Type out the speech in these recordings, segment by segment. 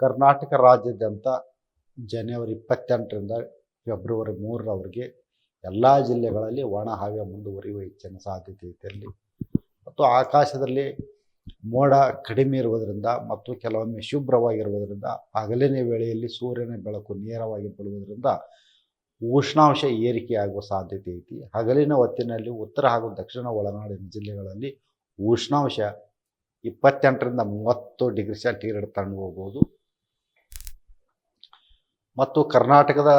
ಕರ್ನಾಟಕ ರಾಜ್ಯಾದ್ಯಂತ ಜನವರಿ 28ರಿಂದ ಫೆಬ್ರವರಿ 3ರವರೆಗೆ ಎಲ್ಲ ಜಿಲ್ಲೆಗಳಲ್ಲಿ ಒಣ ಹವೆ ಮುಂದುವರಿಯುವ ಹೆಚ್ಚಿನ ಸಾಧ್ಯತೆ ಇದೆ. ಮತ್ತು ಆಕಾಶದಲ್ಲಿ ಮೋಡ ಕಡಿಮೆ ಇರುವುದರಿಂದ ಮತ್ತು ಕೆಲವೊಮ್ಮೆ ಶುಭ್ರವಾಗಿರುವುದರಿಂದ ಹಗಲಿನ ವೇಳೆಯಲ್ಲಿ ಸೂರ್ಯನ ಬೆಳಕು ನೇರವಾಗಿ ಬೀಳುವುದರಿಂದ ಉಷ್ಣಾಂಶ ಏರಿಕೆಯಾಗುವ ಸಾಧ್ಯತೆ ಐತಿ. ಹಗಲಿನ ಹೊತ್ತಿನಲ್ಲಿ ಉತ್ತರ ಹಾಗೂ ದಕ್ಷಿಣ ಒಳನಾಡಿನ ಜಿಲ್ಲೆಗಳಲ್ಲಿ ಉಷ್ಣಾಂಶ 28ರಿಂದ 30 ಡಿಗ್ರಿ ಸೆಂಟಿಗ್ರೇಡ್ ತಣ್ಣು ಹೋಗ್ಬೋದು. ಮತ್ತು ಕರ್ನಾಟಕದ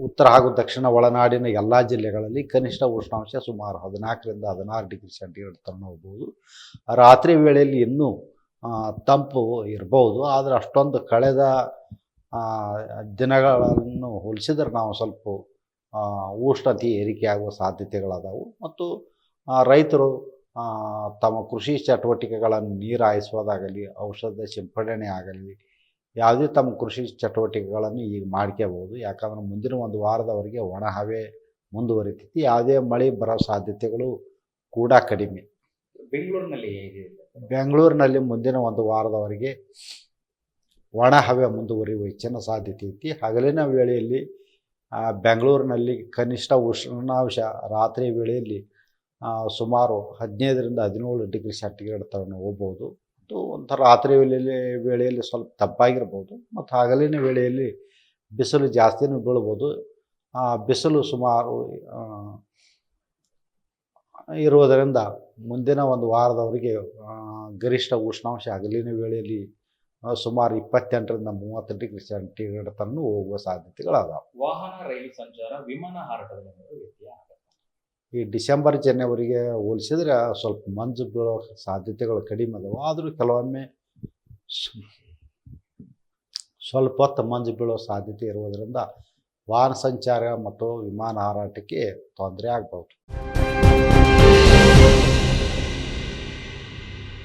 ಉತ್ತರ ಹಾಗೂ ದಕ್ಷಿಣ ಒಳನಾಡಿನ ಎಲ್ಲ ಜಿಲ್ಲೆಗಳಲ್ಲಿ ಕನಿಷ್ಠ ಉಷ್ಣಾಂಶ ಸುಮಾರು 14ರಿಂದ 16 ಡಿಗ್ರಿ ಸೆಂಟಿಗ್ರೇಡ್ ತಣ್ಣು ಹೋಗ್ಬೋದು. ರಾತ್ರಿ ವೇಳೆಯಲ್ಲಿ ಇನ್ನೂ ತಂಪು ಇರ್ಬೋದು, ಆದರೆ ಅಷ್ಟೊಂದು ಕಳೆದ ದಿನಗಳನ್ನು ಹೋಲಿಸಿದ್ರೆ ನಾವು ಸ್ವಲ್ಪ ಉಷ್ಣತೆ ಏರಿಕೆಯಾಗುವ ಸಾಧ್ಯತೆಗಳದಾವು. ಮತ್ತು ರೈತರು ತಮ್ಮ ಕೃಷಿ ಚಟುವಟಿಕೆಗಳನ್ನು ನೀರು ಹಾಯಿಸೋದಾಗಲಿ, ಔಷಧ ಸಿಂಪಡಣೆ ಆಗಲಿ, ಯಾವುದೇ ತಮ್ಮ ಕೃಷಿ ಚಟುವಟಿಕೆಗಳನ್ನು ಈಗ ಮಾಡ್ಕೋಬೋದು. ಯಾಕಂದ್ರೆ ಮುಂದಿನ ಒಂದು ವಾರದವರೆಗೆ ಒಣ ಹವೆ ಮುಂದುವರಿತೈತಿ. ಯಾವುದೇ ಮಳೆ ಬರೋ ಸಾಧ್ಯತೆಗಳು ಕೂಡ ಕಡಿಮೆ. ಬೆಂಗಳೂರಿನಲ್ಲಿ ಮುಂದಿನ ಒಂದು ವಾರದವರೆಗೆ ಒಣ ಹವೆ ಮುಂದುವರಿಯುವ ಹೆಚ್ಚಿನ ಸಾಧ್ಯತೆ ಐತಿ. ಹಗಲಿನ ವೇಳೆಯಲ್ಲಿ ಬೆಂಗಳೂರಿನಲ್ಲಿ ಕನಿಷ್ಠ ಉಷ್ಣಾಂಶ ರಾತ್ರಿ ವೇಳೆಯಲ್ಲಿ ಸುಮಾರು 15ರಿಂದ 17 ಡಿಗ್ರಿ ಸೆಂಟಿಗ್ರೇಡ್ ತನಕ ಹೋಗ್ಬೋದು. ಮತ್ತು ಒಂಥರ ರಾತ್ರಿ ವೇಳೆಯಲ್ಲಿ ಸ್ವಲ್ಪ ತಪ್ಪಾಗಿರ್ಬೋದು. ಮತ್ತು ಹಗಲಿನ ವೇಳೆಯಲ್ಲಿ ಬಿಸಿಲು ಜಾಸ್ತಿನೂ ಬೀಳ್ಬೋದು. ಬಿಸಿಲು ಸುಮಾರು ಇರುವುದರಿಂದ ಮುಂದಿನ ಒಂದು ವಾರದವರೆಗೆ ಗರಿಷ್ಠ ಉಷ್ಣಾಂಶ ಹಗಲಿನ ವೇಳೆಯಲ್ಲಿ ಸುಮಾರು 28ರಿಂದ 30 ಡಿಗ್ರಿ ಸೆಂಟಿಗ್ರೇಡ್ ತನಕ ಹೋಗುವ ಸಾಧ್ಯತೆಗಳದಾವೆ. ವಾಹನ, ರೈಲು ಸಂಚಾರ, ವಿಮಾನ ಹಾರಾಟದಲ್ಲಿ ವ್ಯತ್ಯಯ ಆಗುತ್ತೆ. ಈ ಡಿಸೆಂಬರ್ ಜನವರಿಗೆ ಹೋಲಿಸಿದ್ರೆ ಸ್ವಲ್ಪ ಮಂಜು ಬೀಳೋ ಸಾಧ್ಯತೆಗಳು ಕಡಿಮೆ ಅದಾವೆ. ಆದರೂ ಕೆಲವೊಮ್ಮೆ ಸ್ವಲ್ಪ ಹೊತ್ತು ಮಂಜು ಬೀಳೋ ಸಾಧ್ಯತೆ ಇರುವುದರಿಂದ ವಾಹನ ಸಂಚಾರ ಮತ್ತು ವಿಮಾನ ಹಾರಾಟಕ್ಕೆ ತೊಂದರೆ ಆಗ್ಬೋದು.